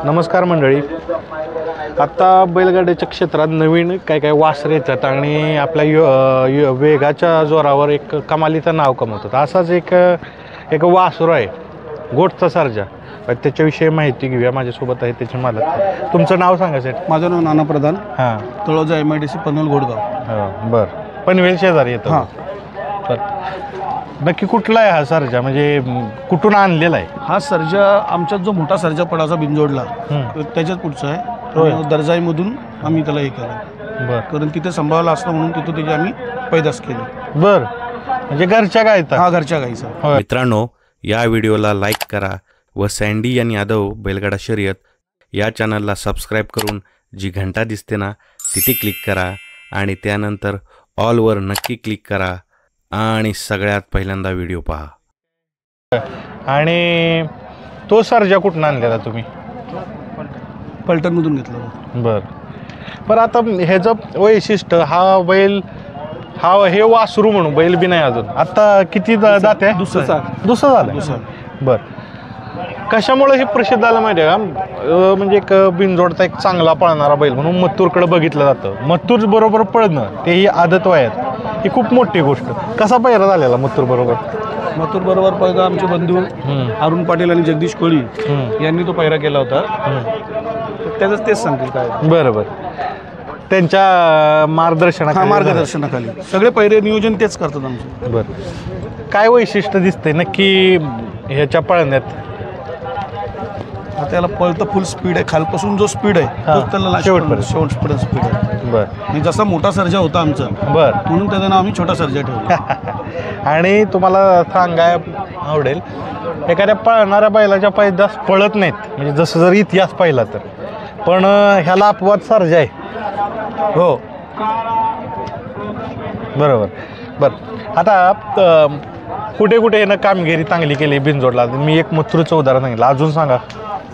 नमस्कार मंडळी. आता बैलगाड्याच्या क्षेत्रात नवीन काय काय वासरे येतात आणि आपल्या वेगाच्या जोरावर एक कमालीचं नाव कमवतात. असाच एक वासरू आहे गोठचा सर्जा. त्याच्याविषयी माहिती घेऊया. माझ्यासोबत आहे त्याचे मालक. तुमचं नाव सांगा सेठ. माझं नाव नाना प्रधान. हां. तळोजा MIDC पनवेल घोडगाव. हां बरं. पनवेल शेजारी येतो. हां. नक्की कुठला आहे हा सर्जा, म्हणजे कुठून आणलेला आहे? हा सर्जा आमच्यात जो मोठा सर्जा पडाचा बिनजोडला त्याच्याच पुढचा आहे. दर्जाईमधून आम्ही त्याला हे केलं. बरं. कारण तिथे सांभाळला असतं म्हणून तिथं त्याची आम्ही पैदास केली. बरं, म्हणजे घरच्या गायचा? हा, घरच्या गाईचा. मित्रांनो, या व्हिडिओला लाईक करा व सँडी आणि यादव बैलगाडा शर्यत या चॅनलला सबस्क्राईब करून जी घंटा दिसते ना तिथे क्लिक करा आणि त्यानंतर ऑलवर नक्की क्लिक करा आणि सगळ्यात पहिल्यांदा व्हिडिओ पहा. आणि तो सर्जा कुठून आणलेला तुम्ही? पलटणमधून घेतला. बरं आता ह्याचं वैशिष्ट्य, हा बैल हे वासरू म्हणून बैल बी नाही अजून. आता किती दाते आहे? दुसरं झालं. बरं. कशामुळे हे प्रसिद्ध झालं माहिती आहे का? म्हणजे एक बिनजोडचा एक चांगला पळणारा बैल म्हणून मत्तूरकडे बघितलं जातं. मत्तूर बरोबर पळणं तेही आदत वयात ही खूप मोठी गोष्ट. कसा पहिरा झालेला मत्तूर बरोबर? मथुर बरोबर पहिला आमचे बंधू अरुण पाटील आणि जगदीश कोळी यांनी तो पहिरा केला होता. त्याच तेच सांगतील काय. बरोबर. त्यांच्या मार्गदर्शनाखाली सगळे पहिरे नियोजन तेच करतात आमचे. बरं. काय वैशिष्ट्य दिसतंय नक्की ह्याच्या पळण्यात? त्याला पळतं फुल स्पीड आहे. खालपासून जो स्पीड आहे तोच त्याला शेवटपर्यंत स्पीड आहे. बरं. आणि जसा मोठा सर्जा होता आमचा, बरं, म्हणून त्याचं नाव आम्ही छोटा सर्जा ठेवला. आणि तुम्हाला सांगाय आवडेल, एखाद्या पळणाऱ्या बैलाच्या पैदास पळत नाहीत, म्हणजे जसं जर इतिहास पाहिला तर, पण ह्याला अपवाद सर्जा आहे. हो, बरोबर. बरं. आता कुठे कुठे यानं कामगिरी चांगली केली बिनजोडला? मी एक मथुरचं उदाहरण सांगितलं, अजून सांगा.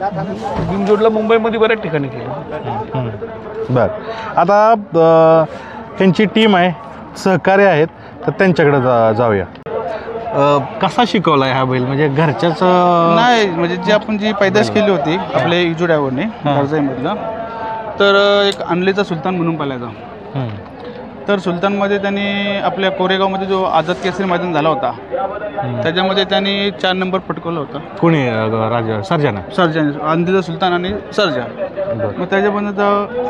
बिनजोडला मुंबईमध्ये बऱ्याच ठिकाणी केलं. बरं. आता त्यांची टीम आहे, सहकार्य आहेत, तर त्यांच्याकडे जाऊया. कसा शिकवला आहे हा बैल? म्हणजे घरच्याच नाही, म्हणजे जी आपण जी पैदाश केली होती आपल्या इजू ड्रायव्हरने कर्जाईमधला, तर एक आणलेचा सुलतान म्हणून पालायचा. तर सुलतानमध्ये त्यांनी आपल्या कोरेगावमध्ये जो आझाद केसरी मैदान झाला होता त्याच्यामध्ये त्यांनी 4 नंबर पटकवला होता. कोणी? राजा सर्जाना? सर्जाने, अंधीचा सुलतान आणि सर्जा. मग त्याच्यापर्यंत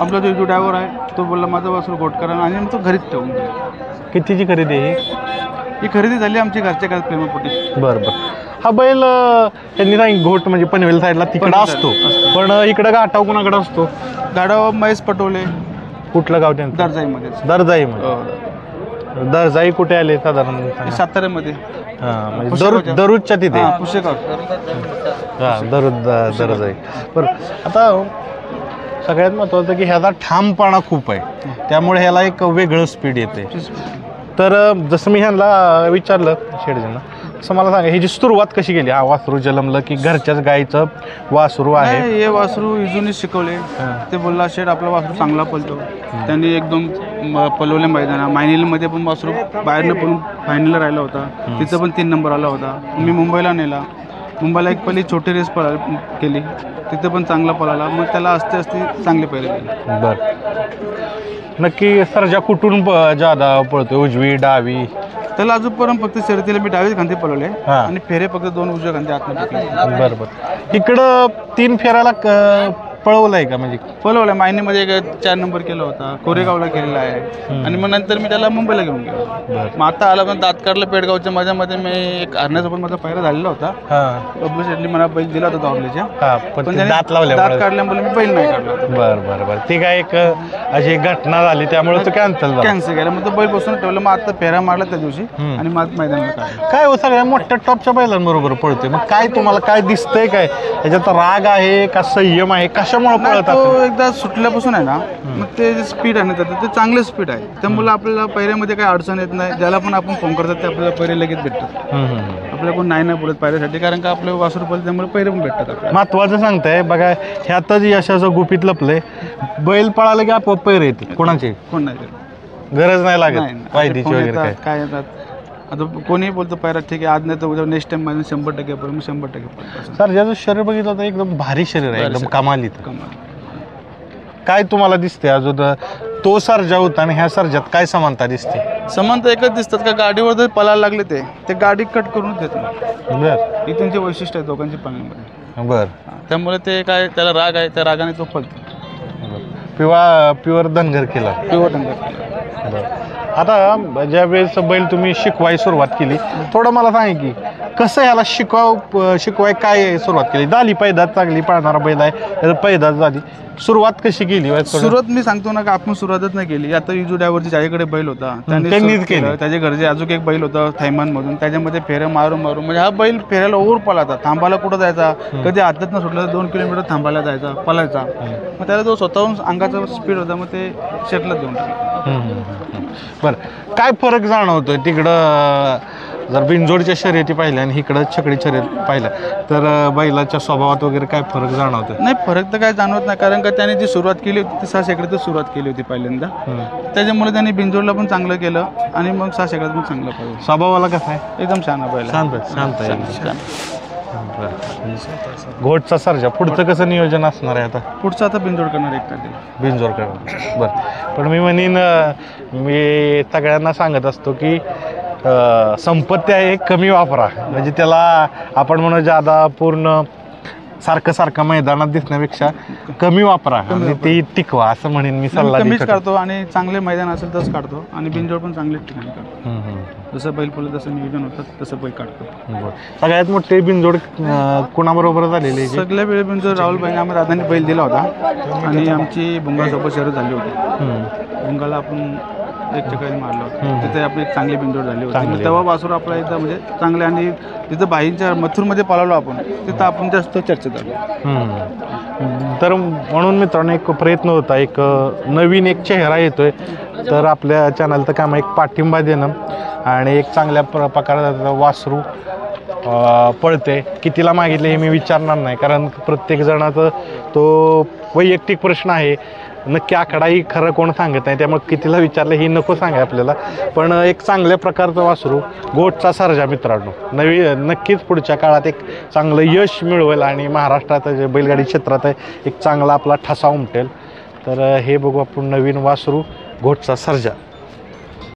आपला जो इजू ड्रायव्हर आहे तो बोलला माझा वासरू गोट करा आणि आमचं घरीच ठेवून. कितीची खरेदी आहे ही खरेदी झाली आमची घरच्या घरात प्रेमापोटी. बरं बरं. हा बैल त्यांनी नाही घोट म्हणजे पनवेल साईडला तिकडं असतो, पण इकडं गाठाव कुणाकडे असतो? गाडाव महेश पटोले. कुठलं गाव त्यांचं? दर्जाईमध्ये. दर्जाईमध्ये. दर्जाई कुठे आले साधारण? साताऱ्यामध्ये. हां, म्हणजे दररोजच्या तिथे. पुशेगाव. हां, दर्जाई. बरं. आता सगळ्यात महत्त्वाचं की ह्याचा ठामपणा खूप आहे, त्यामुळे ह्याला एक वेगळं स्पीड येते. तर जसं मी ह्यांना विचारलं शेडजींना, तसं मला सांगा ह्याची सुरुवात कशी केली? हा वासरू जलमलं की घरच्याच गाईचं वासरू आहे? हे वासरू इजूनी शिकवले. ते बोलला शेड आपला वासरू चांगला पळतो. त्यांनी एकदम पलवले मैदाना. मायनीलमध्ये पण वासरू बाहेरनं पण फायनलला राहिला होता, तिथं पण 3 नंबर आला होता. मी मुंबईला नेला. मुंबईला एक पहिली छोटी रेस केली, तिथं पण चांगला पळाला. मग त्याला असते चांगले पहिले केले. बरं. नक्की सर्जा कुठून जादा पळतो? उजवी, डावी? त्याला अजूनपर्यंत फक्त शर्यतीला मी डावीच खांदे पळवले आणि फेरे फक्त 2 उजव्या खांदे आतमध्ये. बरं बरं. इकडं 3 फेऱ्याला पळवलंय का? म्हणजे पळवलं. मायनीमध्ये एक 4 नंबर केला होता, कोरेगावला केलेला आहे आणि मग नंतर मी त्याला मुंबईला घेऊन गेलो. मग आता आला पण दातकारला पेडगावच्या माझ्यामध्ये मी एक हरण्यासोबत माझा पहिला झालेला होता. बबलू शेट्टी मला बैल दिला होता दावलीच्या, पण दात लावले, दात काढल्यामुळे मी बैल नाही काढला. बरं बरं बरं. ती काय एक अशी घटना झाली त्यामुळे तो कॅन्सल केला. मग तो बैल बसून ठेवलं. मग आता फेरा मारला त्या दिवशी आणि माझं मैदानाला काढलं. काय सगळ्या मोठ्या टॉपच्या बैलांबरोबर पळतोय, मग काय तुम्हाला काय दिसतंय? काय त्याच्यात राग आहे का संयम आहे? कशामुळे पळतात? एकदा सुटल्यापासून आहे ना, मग ते जे स्पीड आहे ना ते चांगले स्पीड आहे. त्यामुळे आपल्याला पहिऱ्यामध्ये काही अडचण येत नाही. ज्याला पण आपण फोन करतात ते आपल्याला पहिरे लगेच भेटतात. आपल्याला कोण नाही बोलत पहिऱ्यासाठी, कारण का आपल्या वासरू पळत त्यामुळे पहिरे पण भेटतात आपल्याला. महत्वाचं सांगताय बघा, ह्यातच यशाचं गुपित लपलंय. बैल पळालं की आपोआप पैरे येते. कोणाचे? कोण नाही, गरज नाही लागत वायदीची वगैरे काय येतात. आता कोणीही बोलतो पायरा ठीक आहे आज नाही तर उद्या नेक्स्ट टाइम माझं 100% पडेल, मी 100% पडेल. सर ज्याचं शरीर बघितलं तर एकदम भारी शरीर आहे, एकदम कमालीत. कमाल. काय तुम्हाला दिसते अजून तो सर्जा होता आणि ह्या सर्जात काय समानता दिसते? समानता एकच दिसतात का गाडीवर जर पळायला लागले ते गाडी कट करून देत नाही. बर ही त्यांची वैशिष्ट्य आहे दोघांची पळण्यामध्ये. बर त्यामुळे ते काय त्याला राग आहे त्या रागाने तो पळतो. प्युअर धनगर केला. पिवट अंगात. आता ज्या वेळेस बैल तुम्ही शिकवायला सुरुवात केली, थोडं मला सांग की कसं ह्याला शिकवाय काय सुरुवात केली? झाली पैदास चांगली पळणारा बैल आहे, त्याचं पैदास झाली, सुरुवात कशी केली? सुरुवात मी सांगतो ना का आपण सुरुवातच नाही केली. आता इजू ड्रायव्हरची ज्याच्याकडे बैल होता त्यांनीच केलं. त्याच्या घरचे अजून एक बैल होता थैमान मधून, त्याच्यामध्ये फेऱ्या मारून म्हणजे हा बैल फेऱ्याला ओव्हर पळायचा, थांबायला कुठं जायचा, कधी हातात न सुटलं तर 2 किलोमीटर थांबायला जायचा, पळायचा. मग त्याला जो स्वतःहून अंगाचा स्पीड होता, मग ते शेटला देऊन टाकलं. बरं, काय फरक जाणवतोय तिकडं जर बिनजोडच्या शर्यती पाहिल्या आणि इकडं छकडी शर्यत पाहिल्या तर बैलाच्या स्वभावात वगैरे काय फरक जाणवतोय? नाही, फरक तर काय जाणवत नाही, कारण का त्याने जी सुरुवात केली होती ती 6 शेकड्यातच सुरुवात केली होती पहिल्यांदा. त्याच्यामुळे त्यांनी बिनजोडला पण चांगलं केलं आणि मग 6 शेकड्यात पण चांगलं पाहिजे. स्वभावाला कसं आहे? एकदम छान आहे बैल. शांत आहे. घोटचा सर्जा पुढचं कसं नियोजन असणार आहे आता? पुढचं आता बिनजोड करणार 1 तारखेला. बिनजोड करणार. बरं, पण मी म्हणेन मी सगळ्यांना सांगत असतो की संपत्ती आहे कमी वापरा, म्हणजे त्याला आपण म्हणू ज्यादा पूर्ण सारखं मैदानात दिसण्यापेक्षा कमी वापरा आणि ते टिकवा, असं म्हणेन मी सल्ला कमीच काढतो आणि चांगले मैदान असेल तसंच काढतो आणि बिनजोड पण चांगले ठिकाणी काढतो. जसं बैल फुलं तसं नियोजन होतं तसं बैल काढतो. सगळ्यात मोठे बिनजोड कुणाबरोबर झालेले? सगळ्या वेळे बिनजोड राहुलबाईने आम्ही राधाने बैल दिला होता आणि आमची भुंगासोबत शर्यत झाली होती. भुंगाला आपण 1 चक्कर मारला होता, तिथे आपली एक चांगली बिनजोड झाली होती. तेव्हा वासुर आपला एकदा म्हणजे चांगले आणि तिथं बाईंच्या मथुरमध्ये पळालो आपण, तिथं आपण जास्त चर्चेत आलो. तर म्हणून मित्रांनो एक प्रयत्न होता, एक नवीन एक चेहरा येतोय, तर आपल्या चॅनलचं काम एक पाठिंबा देणं आणि एक चांगल्या प्रकाराचं वासरू पळते. कितीला मागितले हे मी विचारणार नाही, कारण प्रत्येक जणाचं तो वैयक्तिक प्रश्न आहे. नक्की आकडाही खरं कोण सांगत नाही, त्यामुळे कितीला विचारलं हे नको सांगा आपल्याला. पण एक चांगल्या प्रकारचं वासरू घोटचा सर्जा मित्रांनो नक्कीच पुढच्या काळात एक चांगलं यश मिळवेल आणि महाराष्ट्रात जे बैलगाडी क्षेत्रात आहे एक चांगला आपला ठसा उमटेल. तर हे बघू आपण नवीन वासरू घोटचा सर्जा.